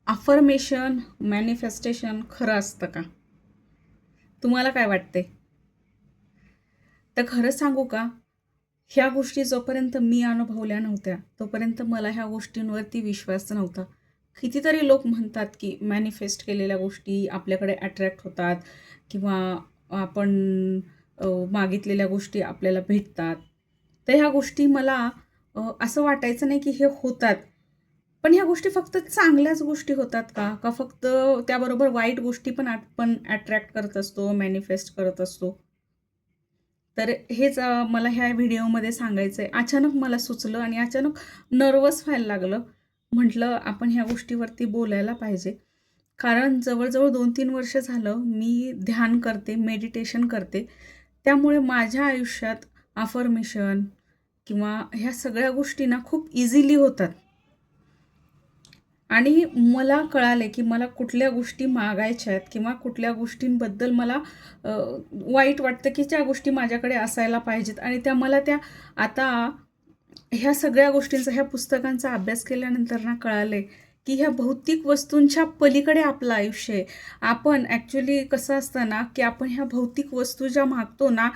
Affirmation manifestation खरं असतं का? तुम्हाला काय वाटते? तर खरं सांगू का, ह्या गोष्टी जोपर्यंत मी अनुभवल्या नव्हत्या तोपर्यंत मला ह्या गोष्टींवरती विश्वास नव्हता. कितीतरी लोक म्हणतात की मॅनिफेस्ट केलेल्या गोष्टी आपल्याकडे अट्रॅक्ट होतात किंवा आपण मागितलेल्या गोष्टी आपल्याला भेटतात. तर ह्या गोष्टी मला असं वाटायचं नाही की हे होतात. पण ह्या गोष्टी फक्त चांगल्याच गोष्टी होतात का? का फक्त त्याबरोबर वाईट गोष्टी पण आपण अट्रॅक्ट करत असतो, मॅनिफेस्ट करत असतो? तर हेच मला ह्या व्हिडिओमध्ये सांगायचं आहे. अचानक मला सुचलं आणि अचानक नर्वस व्हायला लागलं. म्हटलं आपण ह्या गोष्टीवरती बोलायला पाहिजे. कारण जवळ-जवळ 2-3 वर्ष झालं मी ध्यान करते, मेडिटेशन करते. त्यामुळे माझ्या आयुष्यात अफर्मेशन किंवा ह्या सगळ्या गोष्टी ना खूप इझिली होतात. आणि मला कळाले की मला कुठल्या गोष्टी मागायच्या आहेत किंवा कुठल्या गोष्टींबद्दल मला अ, वाईट वाटतं की त्या गोष्टी माझ्याकडे असायला पाहिजेत आणि त्या मला त्या आता ह्या सगळ्या गोष्टींचा, ह्या पुस्तकांचा अभ्यास केल्यानंतर ना कळाले की ह्या भौतिक वस्तूंच्या पलीकडे आपलं आयुष्य आहे. आपण ॲक्च्युली कसं असतं ना की आपण ह्या भौतिक वस्तू ज्या मागतो ना,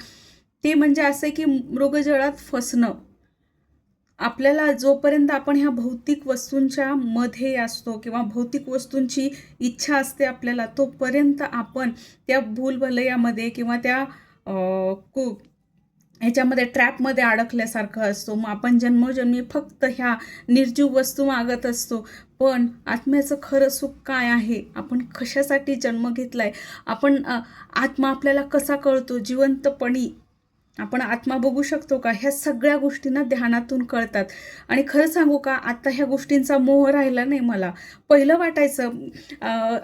ते म्हणजे असं आहे की मृगजळात फसणं. आपल्याला जोपर्यंत आपण ह्या भौतिक वस्तूंच्या मध्ये असतो किंवा भौतिक वस्तूंची इच्छा असते आपल्याला, तोपर्यंत आपण त्या भूलभुलैयामध्ये किंवा त्या अ, कु ह्याच्यामध्ये ट्रॅपमध्ये अडकल्यासारखं असतो. मग आपण जन्मोजन्मी फक्त ह्या निर्जीव वस्तू मागत असतो. पण आत्म्याचं खरं सुख काय आहे? आपण कशासाठी जन्म घेतलाय? आपण आत्मा आपल्याला कसा कळतो? जिवंतपणी आपण आत्मा बघू शकतो का? ह्या सगळ्या गोष्टींना ध्यानातून कळतात. आणि खरं सांगू का, आता ह्या गोष्टींचा मोह राहिला नाही मला. पहिलं वाटायचं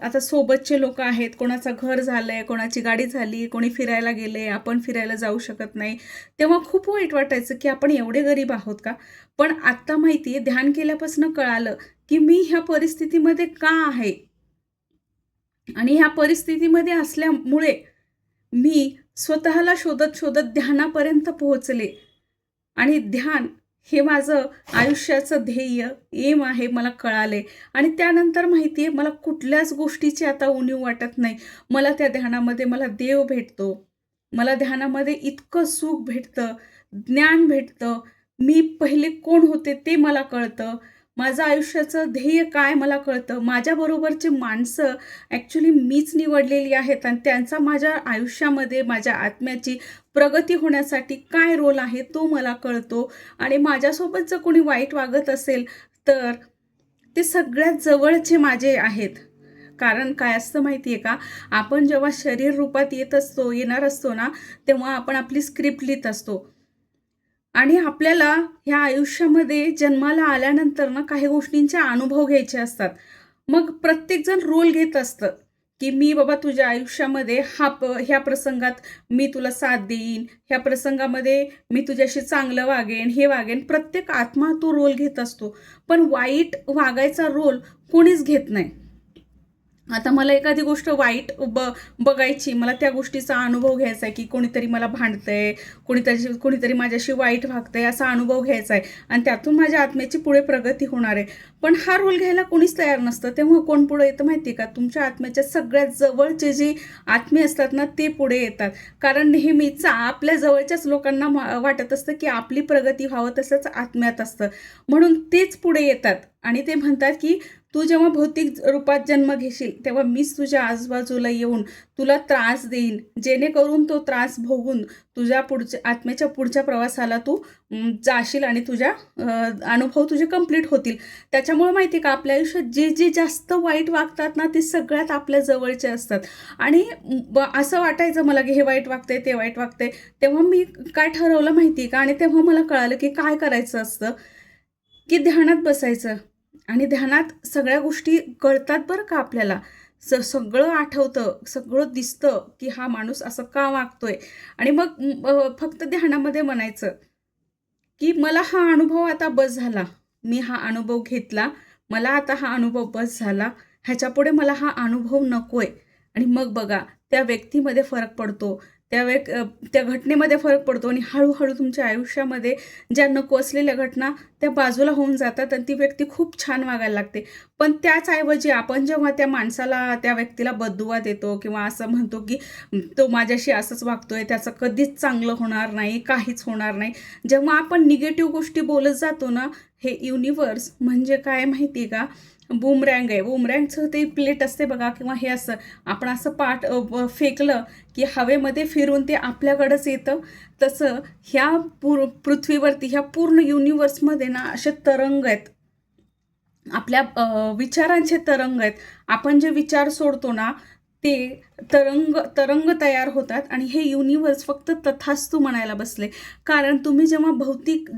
आता सोबतचे लोक आहेत, कोणाचं घर झालंय, कोणाची गाडी झाली, कोणी फिरायला गेले, आपण फिरायला जाऊ शकत नाही. तेव्हा खूप वाईट वाटायचं, की आपण एवढे गरीब आहोत का? पण आत्ता माहिती आहे, ध्यान केल्यापासून कळालं, की मी ह्या परिस्थितीमध्ये का आहे? आणि ह्या परिस्थितीमध्ये असल्यामुळे मी स्वतःला शोधत-शोधत ध्यानापर्यंत पोहोचले आणि ध्यान हे माझं आयुष्याचं ध्येय, एम आहे मला कळाले आणि त्यानंतर माहिती आहे मला कुठल्याच गोष्टीची आता उणीव वाटत नाही. मला त्या ध्येयामध्ये मला देव भेटतो. मला ध्यानामध्ये इतकं सुख भेटतं, ज्ञान भेटतं. मी पहिले कोण होते ते मला कळतं. माझं आयुष्याचं ध्येय काय मला कळतं. माझ्याबरोबरची माणसं ॲक्च्युली मीच निवडलेली आहेत आणि त्यांचा माझ्या आयुष्यामध्ये माझ्या आत्म्याची प्रगती होण्यासाठी काय रोल आहे तो मला कळतो आणि माझ्यासोबत जर कोणी वाईट वागत असेल तर ते सगळ्यात जवळचे माझे आहेत. कारण काय असतं माहिती आहे का? आपण जेव्हा शरीर रूपात येणार असतो ना, तेव्हा आपण आपली स्क्रिप्ट लिहीत असतो. आणि आपल्याला ह्या आयुष्यामध्ये जन्माला आल्यानंतर ना काही गोष्टींचे अनुभव घ्यायचे असतात. मग प्रत्येकजण रोल घेत असतं, की मी बाबा तुझ्या आयुष्यामध्ये ह्या प्रसंगात मी तुला साथ देईन, ह्या प्रसंगामध्ये मी तुझ्याशी चांगलं वागेन, हे वागेन. प्रत्येक आत्मा तो रोल घेत असतो. पण वाईट वागायचा रोल कोणीच घेत नाही. आता मला एखादी गोष्ट वाईट बघायची, मला त्या गोष्टीचा अनुभव घ्यायचा आहे, की कोणीतरी मला भांडतंय, कोणीतरी माझ्याशी वाईट वागतंय, असा अनुभव घ्यायचा आहे आणि त्यातून माझ्या आत्म्याची पुढे प्रगती होणार आहे. पण हा रोल घ्यायला कोणीच तयार नसतं. तेव्हा कोण पुढे येतं माहिती आहे का? तुमच्या आत्म्याच्या सगळ्यात जवळचे जे आत्मे असतात ना, ते पुढे येतात. कारण नेहमीच आपल्या जवळच्याच लोकांना वाटत असतं, की आपली प्रगती व्हावं तसंच आत्म्यात असतं. म्हणून तेच पुढे येतात आणि ते म्हणतात, की तू जेव्हा भौतिक रूपात जन्म घेशील, तेव्हा मीच तुझ्या आजूबाजूला येऊन तुला त्रास देईन, जेणेकरून तो त्रास भोगून तुझ्या आत्म्याच्या पुढच्या प्रवासाला तू जाशील आणि तुझ्या अनुभव तुझे कंप्लीट होतील. त्याच्यामुळे माहिती आहे का, आपल्या आयुष्यात जे जास्त वाईट वागतात ना, ते सगळ्यात आपल्या जवळचे असतात. आणि असं वाटायचं मला, की हे वाईट वागतंय, ते वाईट वागतंय. तेव्हा मी काय ठरवलं माहिती आहे का? आणि तेव्हा मला कळालं, की काय करायचं असतं, की ध्यानात बसायचं. आणि ध्यानात सगळ्या गोष्टी कळतात बरं का आपल्याला. सगळं आठवतं, सगळं दिसतं, की हा माणूस असं का वागतोय आणि मग फक्त ध्यानामध्ये म्हणायचं, की मला हा अनुभव आता बस झाला. मी हा अनुभव घेतला. मला आता हा अनुभव बस झाला. ह्याच्यापुढे मला हा अनुभव नकोय. आणि मग बघा त्या व्यक्तीमध्ये फरक पडतो. त्या घटनेमध्ये फरक पडतो आणि हळूहळू तुमच्या आयुष्यामध्ये ज्या नको असलेल्या घटना त्या बाजूला होऊन जातात आणि ती व्यक्ती खूप छान वागायला लागते. पण त्याचऐवजी आपण जेव्हा त्या माणसाला, त्या व्यक्तीला बददुवा देतो किंवा असं म्हणतो की तो माझ्याशी असंच वागतोय, त्याचं कधीच चांगलं होणार नाही, काहीच होणार नाही. जेव्हा आपण निगेटिव्ह गोष्टी बोलत जातो ना, हे युनिव्हर्स म्हणजे काय माहिती आहे का, बूमरँग आहे. बूमरँगचं ते प्लेट असते बघा किंवा हे असं आपण असं फेकलं की हवेमध्ये फिरून ते आपल्याकडंच येतं. तसं ह्या पृथ्वीवरती, ह्या पूर्ण युनिव्हर्समध्ये ना असे तरंग आहेत. आपल्या विचारांचे तरंग आहेत. आपण जे विचार सोडतो ना, ते तरंग तयार होतात आणि हे युनिव्हर्स फक्त तथास्तु म्हणायला बसले. कारण तुम्ही जेव्हा भौतिक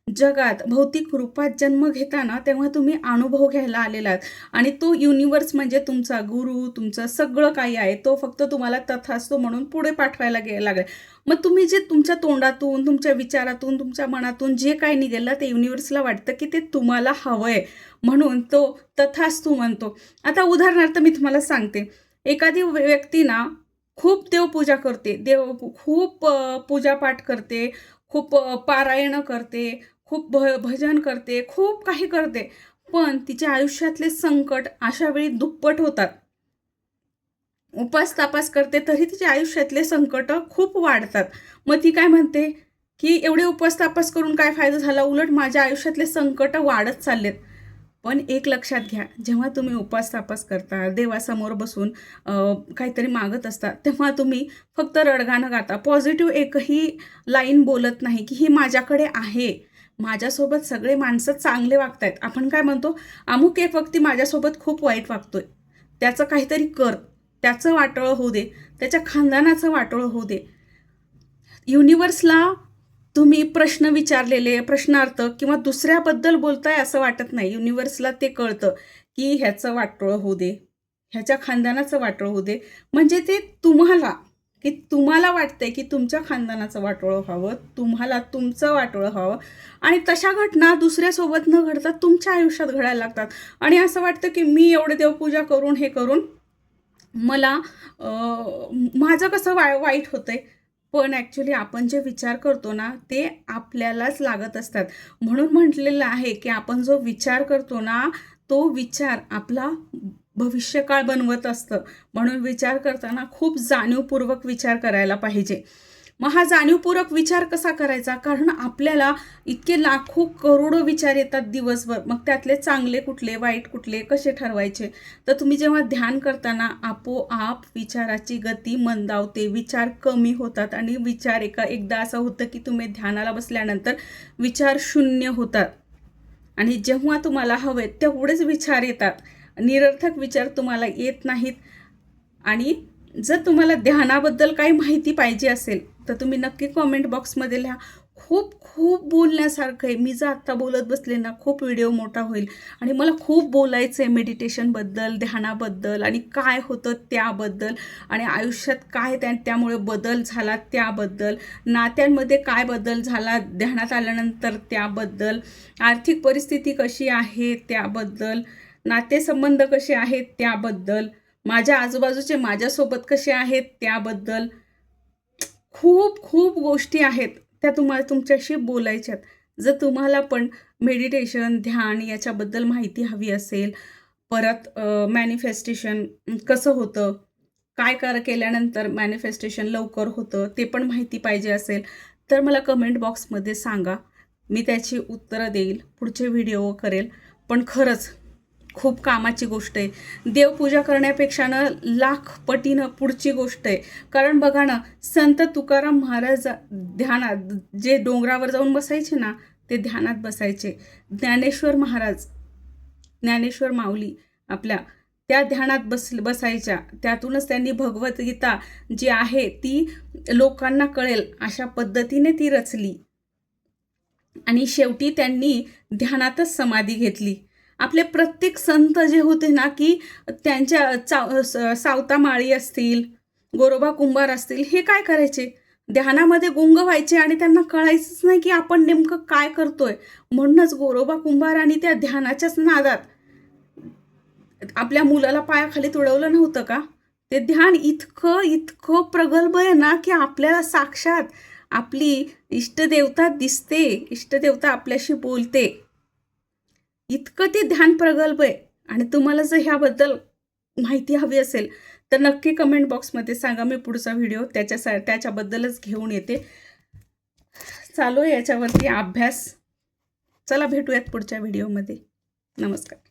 जगात, भौतिक रूपात जन्म घेता ना, तेव्हा तुम्ही अनुभव घ्यायला आलेला आहात आणि तो युनिव्हर्स म्हणजे तुमचा गुरु, तुमचं सगळं काही आहे. तो फक्त तुम्हाला तथास्तु म्हणून पुढे पाठवायला लागेल. मग तुम्ही जे तुमच्या तोंडातून, तुमच्या विचारातून, तुमच्या मनातून जे काही निघालं ते युनिव्हर्सला वाटतं की ते तुम्हाला हवंय, म्हणून तो तथास्तु म्हणतो. आता उदाहरणार्थ मी तुम्हाला सांगते, एखादी व्यक्ती ना खूप देवपूजा करते, खूप पूजापाठ करते, खूप पारायणं करते, खूप भजन करते, खूप काही करते, पण तिच्या आयुष्यातले संकट अशा वेळी दुप्पट होतात. उपास तापास करते तरी तिच्या आयुष्यातले संकट खूप वाढतात. मग ती काय म्हणते की एवढे उपास तापास करून काय फायदा झाला, उलट माझ्या आयुष्यातले संकट वाढत चाललेत. पण एक लक्षात घ्या, जेव्हा तुम्ही उपास तापास करता, देवासमोर बसून काहीतरी मागत असता, तेव्हा तुम्ही फक्त रडगाणं गाता. पॉझिटिव्ह एकही लाईन बोलत नाही की ही माझ्याकडे आहे, माझ्यासोबत सगळे माणसं चांगले वागतायत. आपण काय म्हणतो, अमुक एक व्यक्ती माझ्यासोबत खूप वाईट वागतोय, त्याचं काहीतरी कर, त्याचं वाटोळं होऊ दे, त्याच्या खानदानाचं वाटोळं होऊ दे. युनिव्हर्सला तुम्ही प्रश्न विचारलेले, प्रश्नार्थ किंवा दुसऱ्याबद्दल बोलताय असं वाटत नाही. युनिव्हर्सला ते कळतं की ह्याचं वाटोळं होऊ दे, ह्याच्या खानदानाचं वाटोळं होऊ दे. म्हणजे ते तुम्हाला वाटतंय की तुमच्या खानदानाचं वाटोळं व्हावं, तुम्हाला तुमचं वाटोळं व्हावं आणि तशा घटना दुसऱ्यासोबत न घडता तुमच्या आयुष्यात घडायला लागतात. आणि असं वाटतं की मी एवढे देवपूजा करून, हे करून मला माझं कसं वाईट होतंय. पण ॲक्च्युली आपण जे विचार करतो ना, ते आपल्यालाच लागत असतात. म्हणून म्हटलेलं आहे की आपण जो विचार करतो ना, तो विचार आपला भविष्यकाळ बनवत असतं. म्हणून विचार करताना खूप जाणीवपूर्वक विचार करायला पाहिजे. मग हा जाणीवपूर्वक विचार कसा करायचा? कारण आपल्याला इतके लाखो करोडो विचार येतात दिवसभर. मग त्यातले चांगले कुठले, वाईट कुठले, कसे ठरवायचे? तर तुम्ही जेव्हा ध्यान करताना आपोआप विचाराची गती मंदावते, विचार कमी होतात आणि विचार एकदा असं होतं की तुम्ही ध्यानाला बसल्यानंतर विचार शून्य होतात आणि जेव्हा तुम्हाला हवे तेवढेच विचार येतात. निरर्थक विचार तुम्हाला येत नाहीत. आणि जर तुम्हाला ध्यानाबद्दल काही माहिती पाहिजे असेल तर तुम्ही नक्की कॉमेंट बॉक्समध्ये लिहा. खूप खूप बोलण्यासारखं आहे. मी जर आत्ता बोलत बसले ना, खूप व्हिडिओ मोठा होईल आणि मला खूप बोलायचं आहे मेडिटेशनबद्दल, ध्यानाबद्दल आणि काय होतं त्याबद्दल आणि आयुष्यात काय त्यामुळे बदल झाला त्याबद्दल, नात्यांमध्ये काय बदल झाला ध्यानात आल्यानंतर त्याबद्दल, आर्थिक परिस्थिती कशी आहे त्याबद्दल, नातेसंबंध कसे आहेत त्याबद्दल, माझ्या आजूबाजूचे माझ्यासोबत कसे आहेत त्याबद्दल खूप खूप गोष्टी आहेत त्या तुम्हाला तुमच्याशी बोलायच्यात. जर तुम्हाला पण मेडिटेशन, ध्यान याच्याबद्दल माहिती हवी असेल, परत मॅनिफेस्टेशन कसं होतं, काय केल्यानंतर मॅनिफेस्टेशन लवकर होतं ते पण माहिती पाहिजे असेल तर मला कमेंट बॉक्समध्ये सांगा. मी त्याची उत्तरं देईल, पुढचे व्हिडिओ करेल. पण खरंच खूप कामाची गोष्ट आहे. देवपूजा करण्यापेक्षा ना लाख पटीनं पुढची गोष्ट आहे. कारण बघा ना, संत तुकाराम महाराज ध्यानात जे डोंगरावर जाऊन बसायचे ना, ते ध्यानात बसायचे. ज्ञानेश्वर महाराज, ज्ञानेश्वर माऊली आपल्या त्या ध्यानात बसायच्या. त्यातूनच त्यांनी भगवद्गीता जी आहे ती लोकांना कळेल अशा पद्धतीने ती रचली आणि शेवटी त्यांनी ध्यानातच समाधी घेतली. आपले प्रत्येक संत जे होते ना, की त्यांच्या सावता माळी असतील, गोरोबा कुंभार असतील, हे काय करायचे, ध्यानामध्ये गुंग व्हायचे आणि त्यांना कळायचंच नाही की आपण नेमकं काय करतोय. म्हणूनच गोरोबा कुंभारांनी त्या ध्यानाच्याच नादात आपल्या मुलाला पायाखाली तुडवलं नव्हतं का? ते ध्यान इतकं इतकं प्रगल्भ आहे ना, की आपल्याला साक्षात आपली इष्टदेवता दिसते, इष्टदेवता आपल्याशी बोलते. इतकं ते ध्यान प्रगल्भ आहे. आणि तुम्हाला जर ह्याबद्दल माहिती हवी असेल तर नक्की कमेंट बॉक्समध्ये सांगा. मी पुढचा व्हिडिओ त्याच्याबद्दलच घेऊन येते. चालू आहे याच्यावरती अभ्यास. चला भेटूयात पुढच्या व्हिडिओमध्ये. नमस्कार.